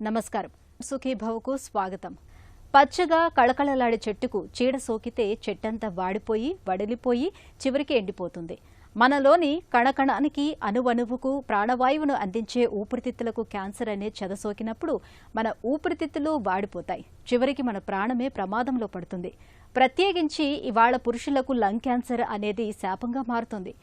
నమస్కారం. సుఖీభవకు స్వాగతం. పచ్చగా కళకళలాడే చెట్టుకు చీడ సోకితే చెట్టంతా వాడిపోయి వడిలిపోయి చివరికి ఎండిపోతుంది. మనలోని కణకణానికి అణువణువుకు ప్రాణవాయువును అందించే ఊపిరితిత్తులకు క్యాన్సర్ అనే చెద సోకినప్పుడు మన ఊపిరితిత్తులు వాడిపోతాయి. చివరికి మన ప్రాణమే ప్రమాదంలో పడుతుంది. ప్రత్యేకించి ఇవాళ పురుషులకు లంగ్ క్యాన్సర్ అనేది శాపంగా మారుతుంది.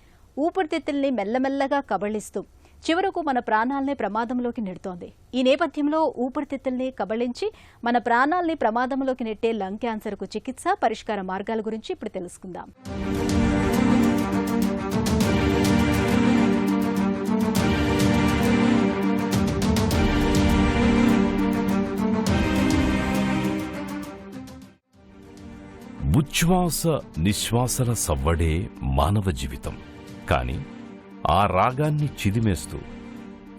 ఊపిరితిత్తుల్ని మెల్లమెల్లగా కబళిస్తూ చివరకు మన ప్రాణాలనే ప్రమాదంలోకి నెడుతోంది. ఈ నేపథ్యంలో ఊపిరితిత్తుల్ని కబళించి మన ప్రాణాల్ని ప్రమాదంలోకి నెట్టే లంగ్ క్యాన్సర్కు చికిత్స, పరిష్కార మార్గాల గురించి ఇప్పుడు తెలుసుకుందాం. ఉచ్ఛ్వాస నిశ్వాసల సవ్వడే మానవ జీవితం. కాని ఆ రాగాన్ని చిదిమేస్తూ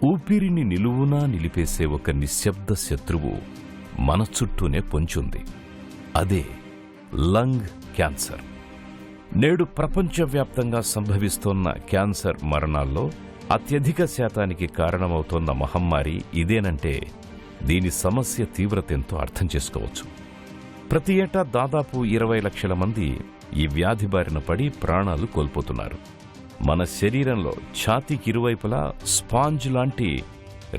ఊపిరిని నిలువునా నిలిపేసే ఒక నిశ్శబ్ద శత్రువు మన చుట్టూనే పొంచుంది. అదే లంగ్ క్యాన్సర్. నేడు ప్రపంచవ్యాప్తంగా సంభవిస్తోన్న క్యాన్సర్ మరణాల్లో అత్యధిక శాతానికి కారణమవుతోన్న మహమ్మారి ఇదేనంటే దీని సమస్య తీవ్రతెంతో అర్థం చేసుకోవచ్చు. ప్రతి ఏటా దాదాపు 20 లక్షల మంది ఈ వ్యాధి బారిన పడి ప్రాణాలు కోల్పోతున్నారు. మన శరీరంలో ఛాతీకి ఇరువైపులా స్పాంజ్ లాంటి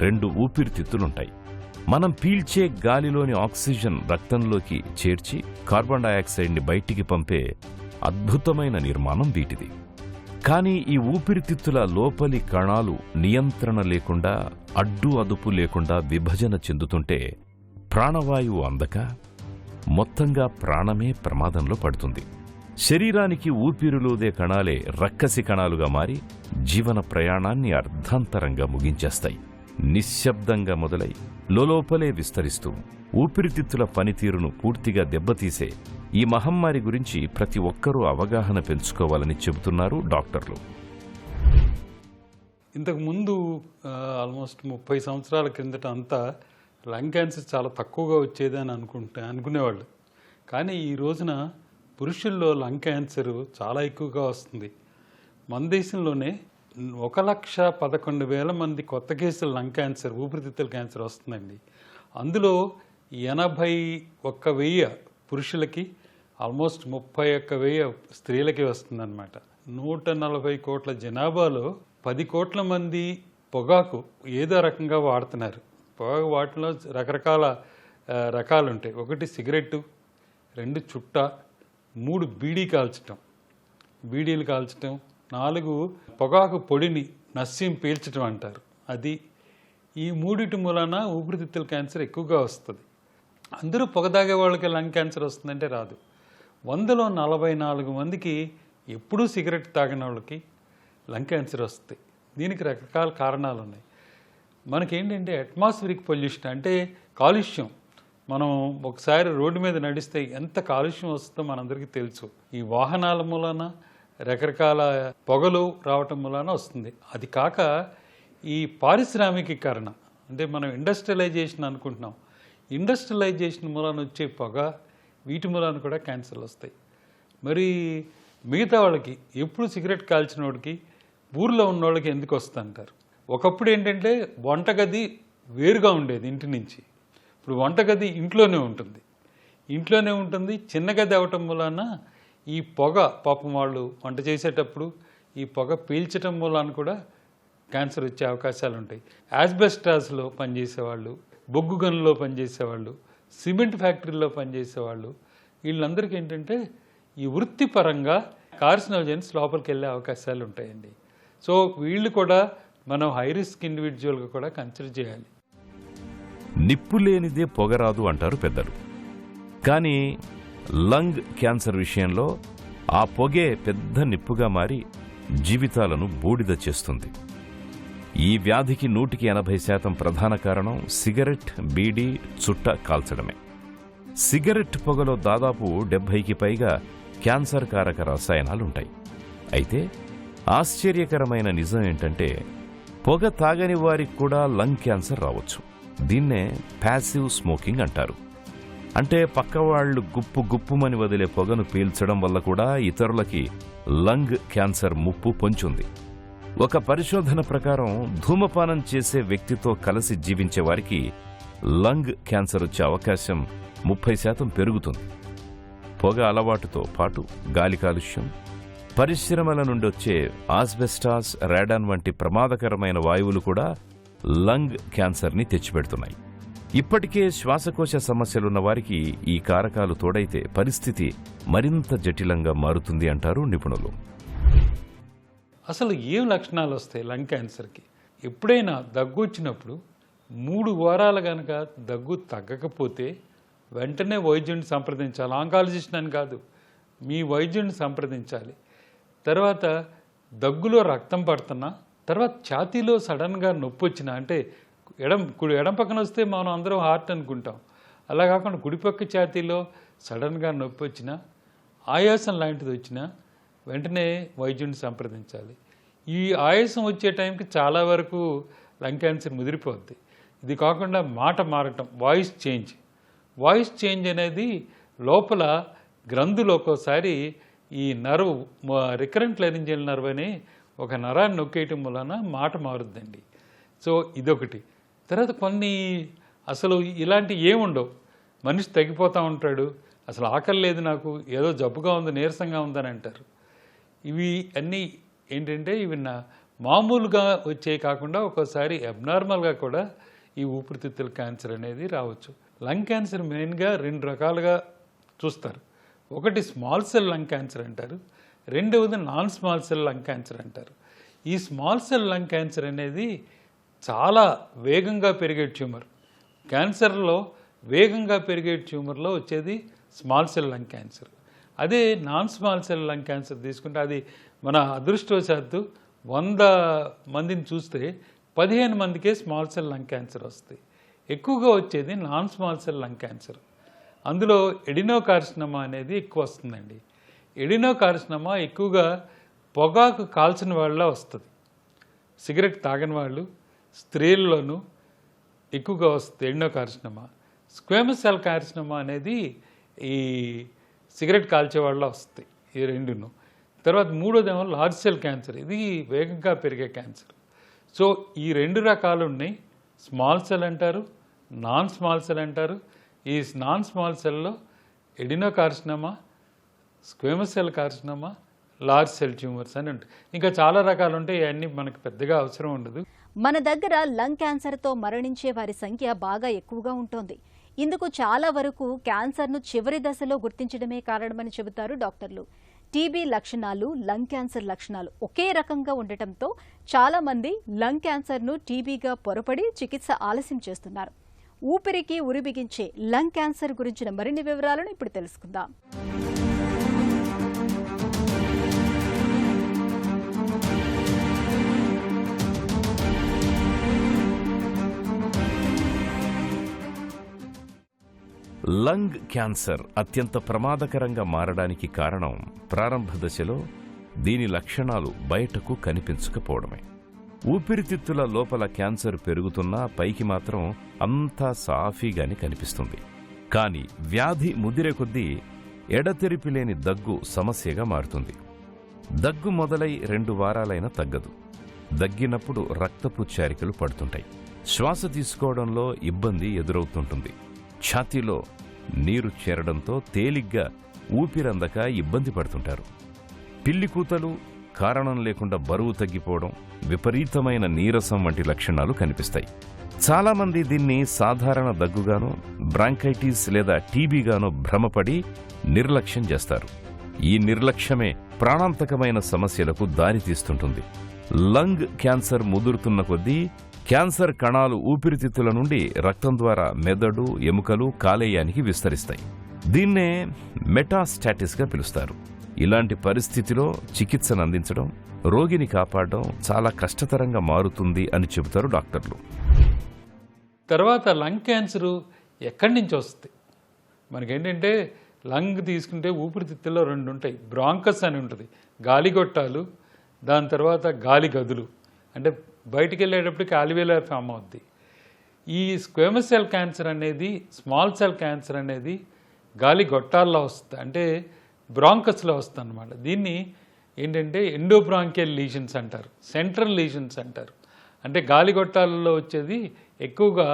2 ఊపిరితిత్తులుంటాయి. మనం పీల్చే గాలిలోని ఆక్సిజన్ రక్తంలోకి చేర్చి కార్బన్ డయాక్సైడ్ని బయటికి పంపే అద్భుతమైన నిర్మాణం వీటిది. కానీ ఈ ఊపిరితిత్తుల లోపలి కణాలు నియంత్రణ లేకుండా, అడ్డు అదుపు లేకుండా విభజన చెందుతుంటే ప్రాణవాయువు అందక మొత్తంగా ప్రాణమే ప్రమాదంలో పడుతుంది. శరీరానికి ఊపిరులూదే కణాలే రక్కసి కణాలుగా మారి జీవన ప్రయాణాన్ని అర్ధాంతరంగా ముగించేస్తాయి. నిశ్శబ్దంగా మొదలై లోపలే విస్తరిస్తూ ఊపిరితిత్తుల పనితీరును పూర్తిగా దెబ్బతీసే ఈ మహమ్మారి గురించి ప్రతి ఒక్కరూ అవగాహన పెంచుకోవాలని చెబుతున్నారు డాక్టర్లు. ఇంతకుముందు ఆల్మోస్ట్ 30 సంవత్సరాల క్రిందట అంతా లంగ్ క్యాన్సర్ చాలా తక్కువగా వచ్చేదని అనుకునేవాళ్ళు. కానీ ఈ రోజున పురుషుల్లో లంగ్ క్యాన్సర్ చాలా ఎక్కువగా వస్తుంది. మన దేశంలోనే 1,11,000 మంది కొత్త కేసులు లంగ్ క్యాన్సర్, ఊపిరితిత్తుల క్యాన్సర్ వస్తుందండి. అందులో 81,000 పురుషులకి, ఆల్మోస్ట్ 31,000 స్త్రీలకి వస్తుందన్నమాట. 140 కోట్ల జనాభాలో 10 కోట్ల మంది పొగాకు ఏదో రకంగా వాడుతున్నారు. పొగాకు వాటిలో రకరకాల రకాలుంటాయి. 1 సిగరెట్టు, 2 చుట్ట, 3 బీడీలు కాల్చటం, 4 పొగాకు పొడిని నస్యం పీల్చడం అంటారు. అది ఈ 3 మూలాన ఊపిరితిత్తుల క్యాన్సర్ ఎక్కువగా వస్తుంది. అందరూ పొగ తాగే వాళ్ళకి లంగ్ క్యాన్సర్ వస్తుందంటే రాదు. 100లో 44 మందికి ఎప్పుడూ సిగరెట్ తాగిన వాళ్ళకి లంగ్ క్యాన్సర్ వస్తుంది. దీనికి రకరకాల కారణాలు ఉన్నాయి. మనకేంటంటే అట్మాస్ఫిరిక్ పొల్యూషన్ అంటే కాలుష్యం. మనం ఒకసారి రోడ్డు మీద నడిస్తే ఎంత కాలుష్యం వస్తుందో మనందరికీ తెలుసు. ఈ వాహనాల మూలాన రకరకాల పొగలు రావటం మూలాన వస్తుంది. అది కాక ఈ పారిశ్రామికీకరణ అంటే మనం ఇండస్ట్రియలైజేషన్ అనుకుంటున్నాం. ఇండస్ట్రియలైజేషన్ మూలాన వచ్చే పొగ, వీటి మూలాన కూడా క్యాన్సర్లు వస్తాయి. మరి మిగతా వాళ్ళకి ఎప్పుడు సిగరెట్ కాల్చిన వాడికి, ఊర్లో ఉన్న వాళ్ళకి ఎందుకు వస్తుందంటారు? ఒకప్పుడు ఏంటంటే వంటగది వేరుగా ఉండేది ఇంటి నుంచి. ఇప్పుడు వంటగది ఇంట్లోనే ఉంటుంది. చిన్న గది అవటం మూలాన ఈ పొగ, పాపం వాళ్ళు వంట చేసేటప్పుడు ఈ పొగ పీల్చటం మూలాన కూడా క్యాన్సర్ వచ్చే అవకాశాలు ఉంటాయి. యాస్బెస్టాస్లో పనిచేసేవాళ్ళు, బొగ్గు గనుల్లో పనిచేసేవాళ్ళు, సిమెంట్ ఫ్యాక్టరీలో పనిచేసేవాళ్ళు, వీళ్ళందరికీ ఏంటంటే ఈ వృత్తిపరంగా కార్సినోజెన్స్ లోపలికి వెళ్ళే అవకాశాలు ఉంటాయండి. సో వీళ్ళు కూడా మనం హై రిస్క్ ఇండివిజువల్గా కూడా కన్సిడర్ చేయాలి. నిప్పు లేనిదే పొగరాదు అంటారు పెద్దలు. కానీ లంగ్ క్యాన్సర్ విషయంలో ఆ పొగే పెద్ద నిప్పుగా మారి జీవితాలను బూడిద చేస్తుంది. ఈ వ్యాధికి 180% ప్రధాన కారణం సిగరెట్, బీడీ, చుట్ట కాల్చడమే. సిగరెట్ పొగలో దాదాపు 70కి పైగా క్యాన్సర్ కారక రసాయనాలుంటాయి. అయితే ఆశ్చర్యకరమైన నిజం ఏంటంటే పొగ తాగని వారికి కూడా లంగ్ క్యాన్సర్ రావచ్చు. దీన్నే ప్యాసివ్ స్మోకింగ్ అంటారు. అంటే పక్కవాళ్లు గుప్పుమని వదిలే పొగను పీల్చడం వల్ల కూడా ఇతరులకి లంగ్ క్యాన్సర్ ముప్పు పొంచుంది. ఒక పరిశోధన ప్రకారం ధూమపానం చేసే వ్యక్తితో కలిసి జీవించే వారికి లంగ్ క్యాన్సర్ వచ్చే అవకాశం 30% పెరుగుతుంది. పొగ అలవాటుతో పాటు గాలి కాలుష్యం, పరిశ్రమల నుండి వచ్చే ఆస్బెస్టాస్, రాడాన్ వంటి ప్రమాదకరమైన వాయువులు కూడా లంగ్ క్యాన్సర్ని తెచ్చిపెడుతున్నాయి. ఇప్పటికే శ్వాసకోశ సమస్యలున్న వారికి ఈ కారకాలు తోడైతే పరిస్థితి మరింత జటిలంగా మారుతుంది అంటారు నిపుణులు. అసలు ఏం లక్షణాలు వస్తాయి లంగ్ క్యాన్సర్కి? ఎప్పుడైనా దగ్గు వచ్చినప్పుడు 3 వారాలు కనుక దగ్గు తగ్గకపోతే వెంటనే వైద్యుడిని సంప్రదించాలి. ఆంకాలజిస్ట్ అని కాదు, మీ వైద్యుడిని సంప్రదించాలి. తర్వాత దగ్గులో రక్తం పడుతున్నా, తర్వాత ఛాతీలో సడన్గా నొప్పి వచ్చినా, అంటే ఎడం పక్కన వస్తే మనం అందరం హార్ట్ అనుకుంటాం, అలా కాకుండా కుడిపక్క ఛాతీలో సడన్గా నొప్పి వచ్చినా, ఆయాసం లాంటిది వచ్చినా వెంటనే వైద్యుడిని సంప్రదించాలి. ఈ ఆయాసం వచ్చే టైంకి చాలా వరకు లంగ్ క్యాన్సర్ ముదిరిపోద్ది. ఇది కాకుండా మాట మారటం, వాయిస్ చేంజ్ అనేది లోపల గ్రంథులు ఒక్కోసారి ఈ నర్వ్, రికరెంట్ లెరింజియల్ నర్వ్ అని ఒక నరాన్ని నొక్కేయటం వలన మాట మారుద్దండి. సో ఇదొకటి. తర్వాత కొన్ని అసలు ఇలాంటి ఏముండవు, మనిషి తగ్గిపోతూ ఉంటాడు, అసలు ఆకలి లేదు నాకు, ఏదో జబ్బుగా ఉంది, నీరసంగా ఉందని అంటారు. ఇవి అన్నీ ఏంటంటే ఇవి మామూలుగా వచ్చే కాకుండా ఒక్కోసారి అబ్నార్మల్గా కూడా ఈ ఊపిరితిత్తుల క్యాన్సర్ అనేది రావచ్చు. లంగ్ క్యాన్సర్ మెయిన్గా 2 రకాలుగా చూస్తారు. ఒకటి స్మాల్ సెల్ లంగ్ క్యాన్సర్ అంటారు, రెండవది non small cell lung cancer అంటారు. ఈ స్మాల్ సెల్ లంగ్ క్యాన్సర్ అనేది చాలా వేగంగా పెరిగే ట్యూమర్. క్యాన్సర్లో వేగంగా పెరిగే ట్యూమర్లో వచ్చేది స్మాల్ సెల్ లంగ్ క్యాన్సర్. అదే non small cell lung cancer తీసుకుంటే అది మన అదృష్టవశాత్తు 100 మందిని చూస్తే 15 మందికే స్మాల్ సెల్ లంగ్ క్యాన్సర్ వస్తాయి. ఎక్కువగా వచ్చేది non small cell lung cancer. అందులో ఎడినోకార్సినోమా అనేది ఎక్కువ వస్తుందండి. ఎడినోకార్సినోమా ఎక్కువగా పొగాకు కాల్చిన వాళ్ళ వస్తుంది. సిగరెట్ తాగని వాళ్ళు, స్త్రీల్లోనూ ఎక్కువగా వస్తుంది ఎడినోకార్సినోమా. స్క్వేమస్ సెల్ కార్సినోమా అనేది ఈ సిగరెట్ కాల్చే వాళ్ళ వస్తాయి, ఈ రెండును. తర్వాత మూడోదేమో లార్జ్ సెల్ క్యాన్సర్, ఇది వేగంగా పెరిగే క్యాన్సర్. సో ఈ 2 రకాలు ఉన్నాయి. స్మాల్ సెల్ అంటారు, నాన్ స్మాల్ సెల్ అంటారు. ఈ నాన్ స్మాల్ సెల్లో adenocarcinoma, squamous cell carcinoma, large cell tumours అని ఉంటాయి. ఇంకా చాలా రకాలు ఉంటాయి, ఇవన్నీ మనకు పెద్దగా అవసరం ఉండదు. మన దగ్గర లంగ్ క్యాన్సర్తో మరణించే వారి సంఖ్య బాగా ఎక్కువగా ఉంటుంది. ఇందుకు చాలా వరకు క్యాన్సర్ను చివరి దశలో గుర్తించడమే కారణమని చెబుతారు డాక్టర్లు. టీబీ లక్షణాలు, లంగ్ క్యాన్సర్ లక్షణాలు ఒకే రకంగా ఉండటంతో చాలా మంది లంగ్ క్యాన్సర్ను టీబీగా పొరపడి చికిత్స ఆలస్యం చేస్తున్నారు. ఊపిరికి ఉరిబిగించే లంగ్ క్యాన్సర్ గురించిన మరిన్ని వివరాలను ఇప్పుడు తెలుసుకుందాం. లంగ్ క్యాన్సర్ అత్యంత ప్రమాదకరంగా మారడానికి కారణం ప్రారంభ దశలో దీని లక్షణాలు బయటకు కనిపించకపోవడమే. ఊపిరితిత్తుల లోపల క్యాన్సర్ పెరుగుతున్నా పైకి మాత్రం అంతా సాఫీగానే కనిపిస్తుంది. కానీ వ్యాధి ముదిరే కొద్దీ ఎడతెరిపి లేని దగ్గు సమస్యగా మారుతుంది. దగ్గు మొదలై 2 వారాలైనా తగ్గదు. దగ్గినప్పుడు రక్తపు చారికలు పడుతుంటాయి. శ్వాస తీసుకోవడంలో ఇబ్బంది ఎదురవుతుంటుంది. ఛాతీలో నీరు చేరడంతో తేలిగ్గా ఊపిరందక ఇబ్బంది పడుతుంటారు. పిల్లికూతలు, కారణం లేకుండా బరువు తగ్గిపోవడం, విపరీతమైన నీరసం వంటి లక్షణాలు కనిపిస్తాయి. చాలామంది దీన్ని సాధారణ దగ్గుగానో, బ్రాంకైటిస్ లేదా టీబీగానో భ్రమపడి నిర్లక్ష్యం చేస్తారు. ఈ నిర్లక్ష్యమే ప్రాణాంతకమైన సమస్యలకు దారితీస్తుంటుంది. లంగ్ క్యాన్సర్ ముదురుతున్న కొద్దీ క్యాన్సర్ కణాలు ఊపిరితిత్తుల నుండి రక్తం ద్వారా మెదడు, ఎముకలు, కాలేయానికి విస్తరిస్తాయి. దీన్నే మెటాస్టాటిస్గా పిలుస్తారు. ఇలాంటి పరిస్థితిలో చికిత్సను అందించడం, రోగిని కాపాడడం చాలా కష్టతరంగా మారుతుంది అని చెబుతారు డాక్టర్లు. తర్వాత లంగ్ క్యాన్సరు ఎక్కడి నుంచి వస్తుంది? మనకేంటంటే లంగ్ తీసుకుంటే ఊపిరితిత్తుల్లో 2 ఉంటాయి. బ్రాంకస్ అని ఉంటుంది, గాలిగొట్టాలు, దాని తర్వాత గాలి గదులు, అంటే బయటికి వెళ్ళేటప్పటికి ఆల్వియోలార్ ఫామ్ అవుద్ది. ఈ స్క్వేమస్ సెల్ క్యాన్సర్ అనేది, స్మాల్ సెల్ క్యాన్సర్ అనేది గాలి గొట్టాల్లో వస్తుంది, అంటే బ్రాంకస్లో వస్తుంది అనమాట. దీన్ని ఏంటంటే ఎండోబ్రాంకియల్ లీషన్స్ అంటారు, సెంట్రల్ లీషన్స్ అంటారు. అంటే గాలి గొట్టాలలో వచ్చేది ఎక్కువగా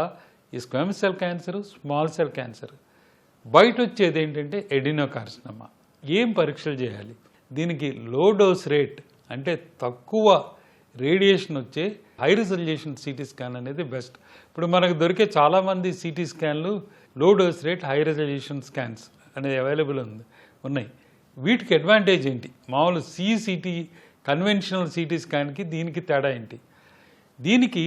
ఈ squamous cell cancer, small cell cancer. బయట వచ్చేది ఏంటంటే ఎడినోకార్సినోమా. ఏం పరీక్షలు చేయాలి? దీనికి లో డోస్ రేట్ అంటే తక్కువ రేడియేషన్ వచ్చే హై రిజల్యూషన్ సిటీ స్కాన్ అనేది బెస్ట్. ఇప్పుడు మనకు దొరికే చాలామంది సిటీ స్కాన్లు low dose rate high resolution scans అనేది అవైలబుల్ ఉన్నాయి. వీటికి అడ్వాంటేజ్ ఏంటి? మామూలు సిటీ కన్వెన్షనల్ సిటీ స్కాన్కి దీనికి తేడా ఏంటి? దీనికి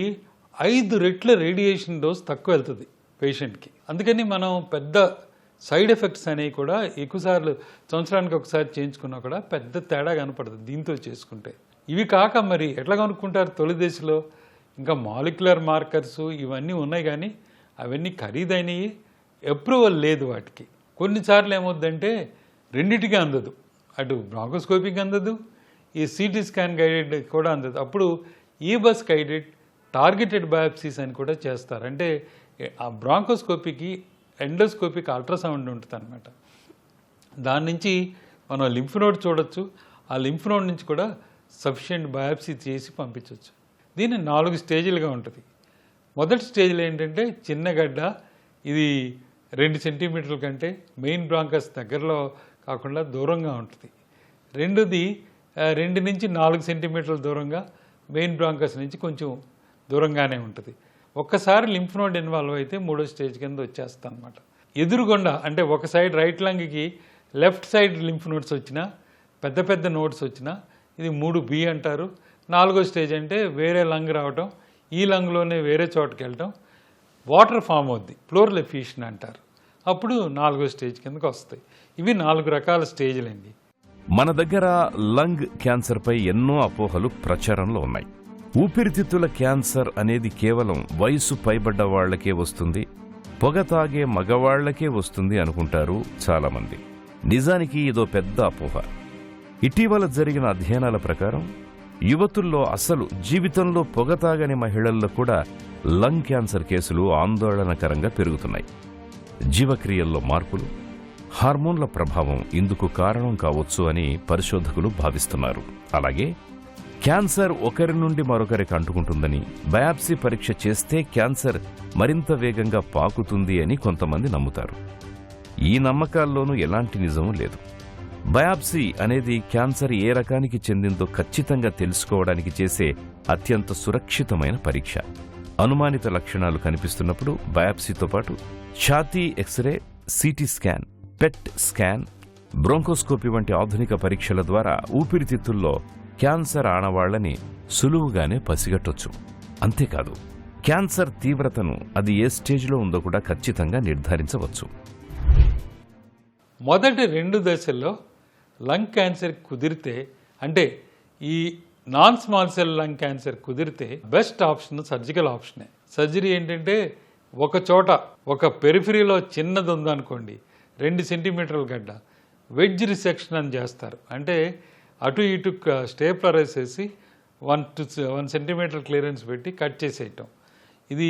5 రెట్ల రేడియేషన్ డోస్ తక్కువ వెళ్తుంది పేషెంట్కి. అందుకని మనం పెద్ద సైడ్ ఎఫెక్ట్స్ అనేవి కూడా ఎక్కువసార్లు సంవత్సరానికి ఒకసారి చేయించుకున్నా కూడా పెద్ద తేడా కనపడదు దీంతో చేసుకుంటే. ఇవి కాక మరి ఎట్లా కనుక్కుంటారు తొలి దశలో? ఇంకా మాలిక్యులర్ మార్కర్స్ ఇవన్నీ ఉన్నాయి, కానీ అవన్నీ ఖరీదైనవి, అప్రూవల్ లేదు వాటికి. కొన్నిసార్లు ఏమవుద్దంటే రెండింటికి అందదు, అటు బ్రాంకోస్కోపిక్ అందదు, ఈ సిటీ స్కాన్ గైడెడ్ కూడా అందదు. అప్పుడు ఈ బస్ గైడెడ్ టార్గెటెడ్ బయాప్సీస్ అని కూడా చేస్తారు. అంటే ఆ బ్రాంకోస్కోపీకి ఎండోస్కోపిక్ అల్ట్రాసౌండ్ ఉంటుంది అనమాట. దాని నుంచి మనం లింఫ్ నోడ్ చూడొచ్చు. ఆ లింఫ్ నోడ్ నుంచి కూడా సఫిషియెంట్ బయాప్సీ చేసి పంపించవచ్చు. దీన్ని 4 స్టేజీలుగా ఉంటుంది. మొదటి స్టేజ్లో ఏంటంటే చిన్న గడ్డ, ఇది 2 సెంటీమీటర్ల కంటే మెయిన్ బ్రాంకస్ దగ్గరలో కాకుండా దూరంగా ఉంటుంది. రెండోది 2 నుంచి 4 సెంటీమీటర్ల దూరంగా మెయిన్ బ్రాంకస్ నుంచి కొంచెం దూరంగానే ఉంటుంది. ఒక్కసారి లింఫ్ నోడ్ ఇన్వాల్వ్ అయితే 3వ స్టేజ్ కింద వచ్చేస్తాం అనమాట. ఎదురుగుండా అంటే ఒక సైడ్ రైట్ లంగ్కి లెఫ్ట్ సైడ్ లింఫ్ నోడ్స్ వచ్చినా, పెద్ద పెద్ద నోడ్స్ వచ్చినా ఇది 3B అంటారు. 4వ స్టేజ్ అంటే వేరే లంగ్ రావటం, ఈ లంగ్లోనే వేరే చోటుకి వెళ్ళటం, వాటర్ ఫామ్ అవుద్ది, ప్లోరల్ ఎఫ్యూషన్ అంటారు. అప్పుడు 4వ స్టేజ్ కిందకి వస్తాయి. ఇవి 4 రకాల స్టేజ్లండి. మన దగ్గర లంగ్ క్యాన్సర్పై ఎన్నో అపోహలు ప్రచారంలో ఉన్నాయి. ఊపిరితిత్తుల క్యాన్సర్ అనేది కేవలం వయసు పైబడ్డ వాళ్లకే వస్తుంది, పొగ తాగే మగవాళ్లకే వస్తుంది అనుకుంటారు చాలామంది. నిజానికి ఇదో పెద్ద అపోహ. ఇటీవల జరిగిన అధ్యయనాల ప్రకారం యువతుల్లో అసలు జీవితంలో పొగ తాగని మహిళల్లో కూడా లంగ్ క్యాన్సర్ కేసులు ఆందోళనకరంగా పెరుగుతున్నాయి. జీవక్రియల్లో మార్పులు, హార్మోన్ల ప్రభావం ఇందుకు కారణం కావచ్చు అని పరిశోధకులు భావిస్తున్నారు. అలాగే క్యాన్సర్ ఒకరి నుండి మరొకరికి అంటుకుంటుందని, బయాప్సీ పరీక్ష చేస్తే క్యాన్సర్ మరింత వేగంగా పాకుతుంది అని కొంతమంది నమ్ముతారు. ఈ నమ్మకాల్లోనూ ఎలాంటి నిజమూ లేదు. బయాప్సీ అనేది క్యాన్సర్ ఏ రకానికి చెందిందో ఖచ్చితంగా తెలుసుకోవడానికి చేసే అత్యంత సురక్షితమైన పరీక్ష. అనుమానిత లక్షణాలు కనిపిస్తున్నప్పుడు బయాప్సీతో పాటు ఛాతీ x-ray, CT scan, PET scan, bronchoscopy వంటి ఆధునిక పరీక్షల ద్వారా ఊపిరితిత్తుల్లో క్యాన్సర్ ఆనవాళ్లని సులువుగానే పసిగట్టొచ్చు. అంతేకాదు, క్యాన్సర్ తీవ్రతను అది ఏ స్టేజ్లో ఉందో కూడా ఖచ్చితంగా నిర్ధారించవచ్చు. మొదటి 2 దశల్లో లంగ్ క్యాన్సర్ కుదిరితే, అంటే ఈ non small cell lung cancer కుదిరితే బెస్ట్ ఆప్షన్ సర్జికల్ ఆప్షనే. సర్జరీ ఏంటంటే ఒక చోట ఒక పెరిఫరీలో చిన్నది ఉందనుకోండి, 2 సెంటీమీటర్ల గడ్డ, వెడ్జ్ రిసెక్షన్ అని చేస్తారు. అంటే అటు ఇటు స్టేప్లర్ వేసేసి 1 సెంటీమీటర్ క్లియరెన్స్ పెట్టి కట్ చేసేయటం. ఇది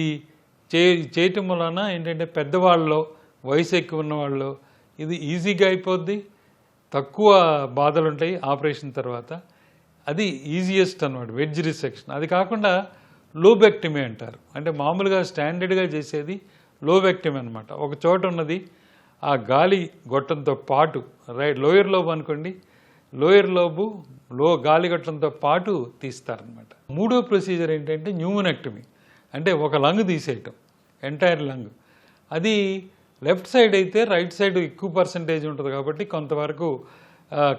చేయటం వలన ఏంటంటే పెద్దవాళ్ళలో, వయసు ఎక్కువ ఉన్న వాళ్ళు ఇది ఈజీగా అయిపోద్ది, తక్కువ బాధలు ఉంటాయి ఆపరేషన్ తర్వాత. అది ఈజియెస్ట్ అన్నమాట వెడ్జ్ రిసెక్షన్. అది కాకుండా లోబెక్టమీ అంటారు. అంటే మామూలుగా స్టాండర్డ్గా చేసేది లోబెక్టమీ అనమాట. ఒక చోట ఉన్నది ఆ గాలి గొట్టంతో పాటు, లోయర్ లోబ్ అనుకోండి, లోయర్ లోబు గాలి గొట్టంతో పాటు తీస్తారనమాట. 3వ ప్రొసీజర్ ఏంటంటే న్యూమోనెక్టమీ, అంటే ఒక లంగ్ తీసేయటం, ఎంటైర్ లంగ్. అది లెఫ్ట్ సైడ్ అయితే రైట్ సైడ్ ఎక్కువ పర్సంటేజ్ ఉంటుంది కాబట్టి కొంతవరకు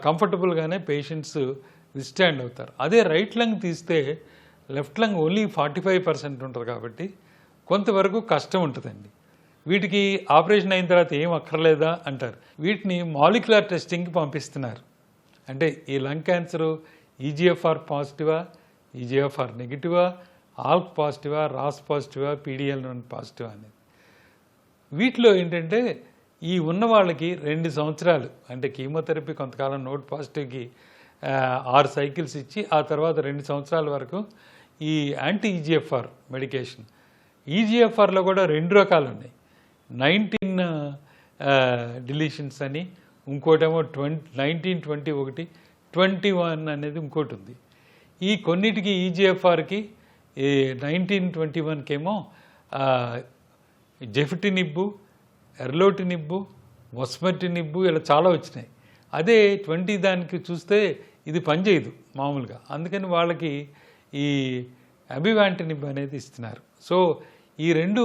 కంఫర్టబుల్గానే పేషెంట్స్ విస్టాండ్ అవుతారు. అదే రైట్ లంగ్ తీస్తే లెఫ్ట్ లంగ్ ఓన్లీ 45% ఉంటుంది కాబట్టి కొంతవరకు కష్టం ఉంటుందండి. వీటికి ఆపరేషన్ అయిన తర్వాత ఏం అక్కర్లేదా అంటారు. వీటిని మాలిక్యులర్ టెస్టింగ్కి పంపిస్తున్నారు. అంటే ఈ lung cancer EGFR పాజిటివా, EGFR నెగిటివా, ఆల్క్ పాజిటివా, Ross పాజిటివా, PDL1 పాజిటివా అనేది. వీటిలో ఏంటంటే ఈ ఉన్న వాళ్ళకి 2 సంవత్సరాలు అంటే కీమోథెరపీ కొంతకాలం నోట్ పాజిటివ్కి 6 సైకిల్స్ ఇచ్చి ఆ తర్వాత 2 సంవత్సరాల వరకు ఈ యాంటీ ఈజీఎఫ్ఆర్ మెడికేషన్. ఈజీఎఫ్ఆర్లో కూడా 2 రకాలు ఉన్నాయి. 19 డిలీషన్స్ అని, ఇంకోటేమో 19, 21, 21 అనేది ఇంకోటి ఉంది. ఈ కొన్నిటికి ఈజీఎఫ్ఆర్కి 19, 21కేమో జెఫిటినిబ్బు, ఎర్లోటినిబ్బు, మొస్మెటినిబ్బు ఇలా చాలా వచ్చినాయి. అదే 20 దానికి చూస్తే ఇది పనిచేయదు మామూలుగా. అందుకని వాళ్ళకి ఈ అబివాంటినిబ్ అనేది ఇస్తున్నారు. సో ఈ 2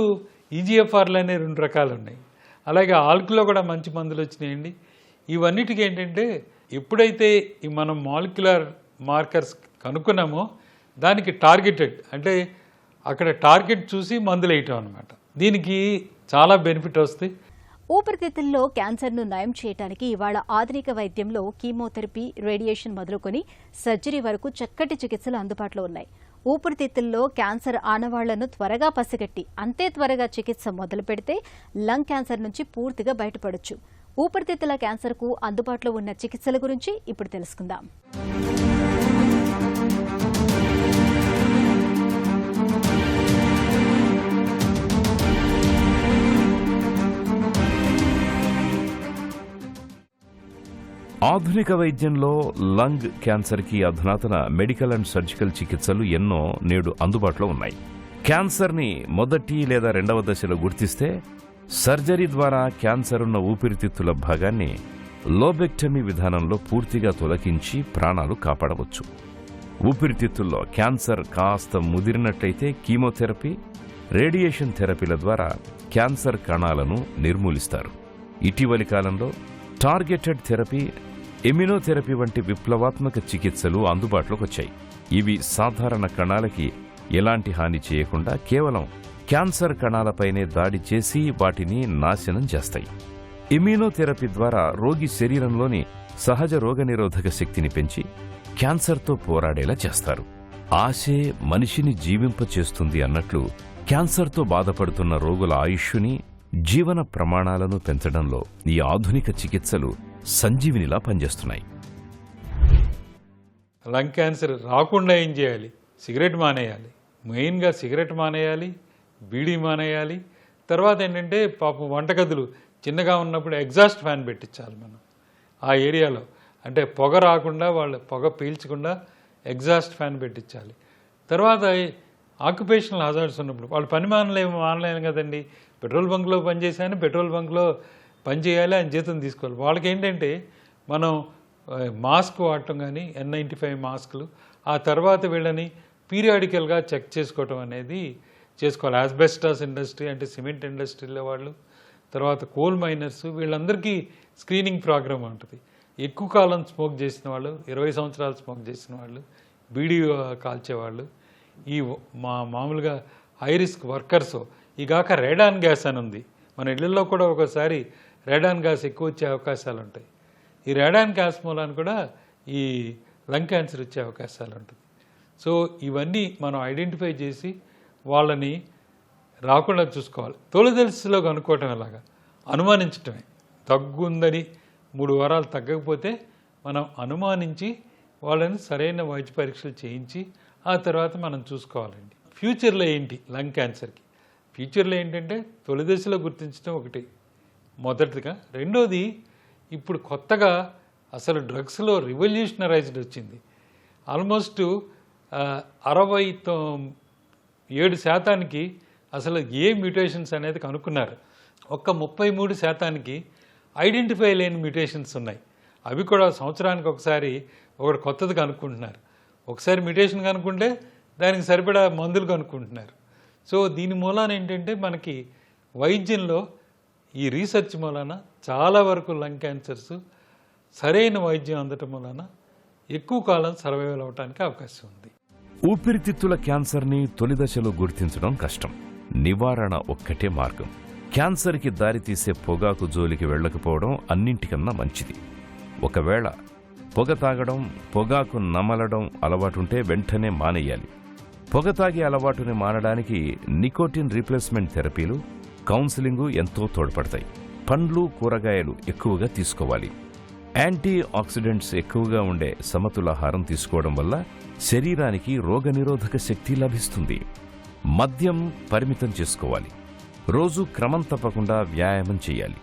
ఈజీఎఫ్ఆర్లు అనే 2 రకాలు ఉన్నాయి. అలాగే ఆల్కులో కూడా మంచి మందులు వచ్చినాయండి. ఇవన్నిటికీ ఏంటంటే ఎప్పుడైతే ఈ మనం మాలిక్యులర్ మార్కర్స్ కనుక్కున్నామో దానికి టార్గెటెడ్, అంటే అక్కడ టార్గెట్ చూసి మందులు వేయటం అనమాట. దీనికి చాలా బెనిఫిట్ వస్తాయి. ఊపిరితిత్తుల్లో క్యాన్సర్ను నయం చేయడానికి ఇవాళ ఆధునిక వైద్యంలో కీమోథెరపీ, రేడియేషన్ మొదలుకొని సర్జరీ వరకు చక్కటి చికిత్సలు అందుబాటులో ఉన్నాయి. ఊపిరితిత్తుల్లో క్యాన్సర్ ఆనవాళ్లను త్వరగా పసిగట్టి అంతే త్వరగా చికిత్స మొదలు పెడితే లంగ్ క్యాన్సర్ నుంచి పూర్తిగా బయటపడొచ్చు. ఊపిరితిత్తుల క్యాన్సర్కు అందుబాటులో ఉన్న చికిత్సల గురించి ఇప్పుడు తెలుసుకుందాం. ఆధునిక వైద్యంలో లంగ్ క్యాన్సర్కి అధునాతన మెడికల్ అండ్ సర్జికల్ చికిత్సలు ఎన్నో నేడు అందుబాటులో ఉన్నాయి. క్యాన్సర్ని మొదటి లేదా 2వ దశలో గుర్తిస్తే సర్జరీ ద్వారా క్యాన్సర్ ఉన్న ఊపిరితిత్తుల భాగాన్ని లోబెక్టమీ విధానంలో పూర్తిగా తొలగించి ప్రాణాలు కాపాడవచ్చు. ఊపిరితిత్తుల్లో క్యాన్సర్ కాస్త ముదిరినట్లయితే కీమోథెరపీ, రేడియేషన్ థెరపీల ద్వారా క్యాన్సర్ కణాలను నిర్మూలిస్తారు. ఇటీవలి కాలంలో టార్గెటెడ్ థెరపీ, ఇమ్యునోథెరపీ వంటి విప్లవాత్మక చికిత్సలు అందుబాటులోకి వచ్చాయి. ఇవి సాధారణ కణాలకి ఎలాంటి హాని చేయకుండా కేవలం క్యాన్సర్ కణాలపైనే దాడి చేసి వాటిని నాశనం చేస్తాయి. ఇమ్యునోథెరపీ ద్వారా రోగి శరీరంలోని సహజ రోగనిరోధక శక్తిని పెంచి క్యాన్సర్తో పోరాడేలా చేస్తారు. ఆశే మనిషిని జీవింపచేస్తుంది అన్నట్లు క్యాన్సర్తో బాధపడుతున్న రోగుల ఆయుష్ని, జీవన ప్రమాణాలను పెంచడంలో ఈ ఆధునిక చికిత్సలు సంజీవినిలా పనిచేస్తున్నాయి. లంగ్ క్యాన్సర్ రాకుండా ఏం చేయాలి? సిగరెట్ మానేయాలి. మెయిన్గా సిగరెట్ మానేయాలి, బీడీ మానేయాలి. తర్వాత ఏంటంటే పాపం వంటగదులు చిన్నగా ఉన్నప్పుడు ఎగ్జాస్ట్ ఫ్యాన్ పెట్టించాలి మనం ఆ ఏరియాలో. అంటే పొగ రాకుండా, వాళ్ళు పొగ పీల్చకుండా ఎగ్జాస్ట్ ఫ్యాన్ పెట్టించాలి. తర్వాత ఆక్యుపేషనల్ హజార్డ్స్ ఉన్నప్పుడు వాళ్ళు పని మానలేము కదండి. పెట్రోల్ బంక్లో పనిచేసాను, పెట్రోల్ బంక్లో పనిచేయాలి, ఆయన జీతం తీసుకోవాలి. వాళ్ళకి ఏంటంటే మనం మాస్క్ వాడటం కానీ, N95 మాస్కులు, ఆ తర్వాత వీళ్ళని పీరియాడికల్గా చెక్ చేసుకోవటం అనేది చేసుకోవాలి. ఆస్బెస్టాస్ ఇండస్ట్రీ అంటే సిమెంట్ ఇండస్ట్రీలో వాళ్ళు, తర్వాత కోల్ మైనర్స్, వీళ్ళందరికీ స్క్రీనింగ్ ప్రోగ్రామ్ ఉంటుంది. ఎక్కువ కాలం స్మోక్ చేసిన వాళ్ళు, 20 సంవత్సరాలు స్మోక్ చేసిన వాళ్ళు, బీడీ కాల్చేవాళ్ళు, ఈ మామూలుగా హై రిస్క్ వర్కర్స్, ఈ కాక రేడాన్ గ్యాస్ అని ఉంది. మన ఇళ్లలో కూడా ఒకసారి రేడాన్ గ్యాస్ ఎక్కువ వచ్చే అవకాశాలు ఉంటాయి. ఈ రేడాన్ గ్యాస్ మూలాన్ని కూడా ఈ లంగ్ క్యాన్సర్ వచ్చే అవకాశాలు ఉంటుంది. సో ఇవన్నీ మనం ఐడెంటిఫై చేసి వాళ్ళని రాకుండా చూసుకోవాలి. తొలిదశలో కనుక్కోవటం ఎలాగా? అనుమానించటమే. తగ్గుందని 3 వారాలు తగ్గకపోతే మనం అనుమానించి వాళ్ళని సరైన వైద్య పరీక్షలు చేయించి ఆ తర్వాత మనం చూసుకోవాలండి. ఫ్యూచర్లో ఏంటి లంగ్ క్యాన్సర్కి? ఫ్యూచర్లో ఏంటంటే తొలిదశలో గుర్తించడం ఒకటి మొదటిగా. రెండోది, ఇప్పుడు కొత్తగా అసలు డ్రగ్స్లో రివల్యూషనరైజ్డ్ వచ్చింది. ఆల్మోస్ట్ 67% అసలు ఏ మ్యూటేషన్స్ అనేది కనుక్కున్నారు. ఒక్క 33% ఐడెంటిఫై లేని మ్యూటేషన్స్ ఉన్నాయి. అవి కూడా సంవత్సరానికి ఒకసారి ఒకటి కొత్తది కనుక్కుంటున్నారు. ఒకసారి మ్యూటేషన్ కనుక్కుంటే దానికి సరిపడా మందులు కనుక్కుంటున్నారు. సో దీని మూలాన ఏంటంటే మనకి వైద్యంలో ఈ రీసెర్చ్ మూలాన చాలా వరకు లంగ్ క్యాన్సర్స్ సరైన వైద్యం అందటం మూలాన ఎక్కువ కాలం సర్వైవల్ అవడానికి అవకాశం ఉంది. ఊపిరితిత్తుల క్యాన్సర్ని తొలిదశలో గుర్తించడం కష్టం. నివారణ ఒక్కటే మార్గం. క్యాన్సర్కి దారితీసే పొగాకు జోలికి వెళ్లకపోవడం అన్నింటికన్నా మంచిది. ఒకవేళ పొగ తాగడం, పొగాకు నమలడం అలవాటుంటే వెంటనే మానేయాలి. పొగ తాగే అలవాటుని మానడానికి నికోటిన్ రీప్లేస్మెంట్ థెరపీలు, కౌన్సిలింగు ఎంతో తోడ్పడతాయి. పండ్లు, కూరగాయలు ఎక్కువగా తీసుకోవాలి. యాంటీ ఆక్సిడెంట్స్ ఎక్కువగా ఉండే సమతులాహారం తీసుకోవడం వల్ల శరీరానికి రోగనిరోధక శక్తి లభిస్తుంది. మద్యం పరిమితం చేసుకోవాలి. రోజు క్రమం తప్పకుండా వ్యాయామం చేయాలి.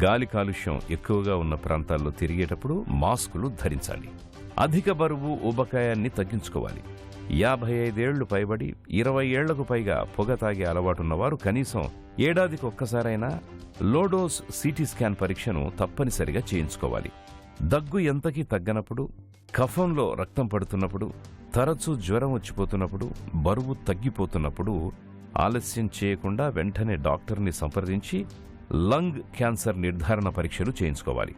గాలి కాలుష్యం ఎక్కువగా ఉన్న ప్రాంతాల్లో తిరిగేటప్పుడు మాస్కులు ధరించాలి. అధిక బరువు, ఊబకాయాన్ని తగ్గించుకోవాలి. 55 ఏళ్లు పైబడి 20 ఏళ్లకు పైగా పొగ తాగే అలవాటున్నవారు కనీసం ఏడాదికి ఒక్కసారైనా లోడోస్ సిటీ స్కాన్ పరీక్షను తప్పనిసరిగా చేయించుకోవాలి. దగ్గు ఎంతకీ తగ్గనప్పుడు, కఫంలో రక్తం పడుతున్నప్పుడు, తరచూ జ్వరం వచ్చిపోతున్నప్పుడు, బరువు తగ్గిపోతున్నప్పుడు ఆలస్యం చేయకుండా వెంటనే డాక్టర్ని సంప్రదించి లంగ్ క్యాన్సర్ నిర్ధారణ పరీక్షలు చేయించుకోవాలి.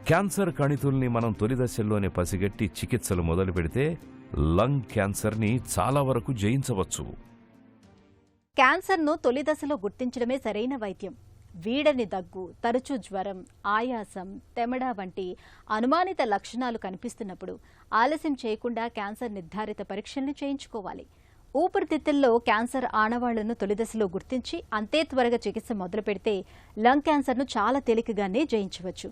క్యాన్సర్ కణితుల్ని మనం తొలి దశల్లోనే పసిగట్టి చికిత్సలు మొదలు పెడితే లంగ్ క్యాన్సర్ని చాలా వరకు జయించవచ్చు. క్యాన్సర్ను తొలి దశలో గుర్తించడమే సరైన వైద్యం. వీడని దగ్గు, తరచూ జ్వరం, ఆయాసం, తెమడ వంటి అనుమానిత లక్షణాలు కనిపిస్తున్నప్పుడు ఆలస్యం చేయకుండా క్యాన్సర్ నిర్ధారిత పరీక్షల్ని చేయించుకోవాలి. ఊపిరితిత్తుల్లో క్యాన్సర్ ఆనవాళ్లను తొలిదశలో గుర్తించి అంతే త్వరగా చికిత్స మొదలు పెడితే లంగ్ క్యాన్సర్ను చాలా తేలికగానే జయించవచ్చు.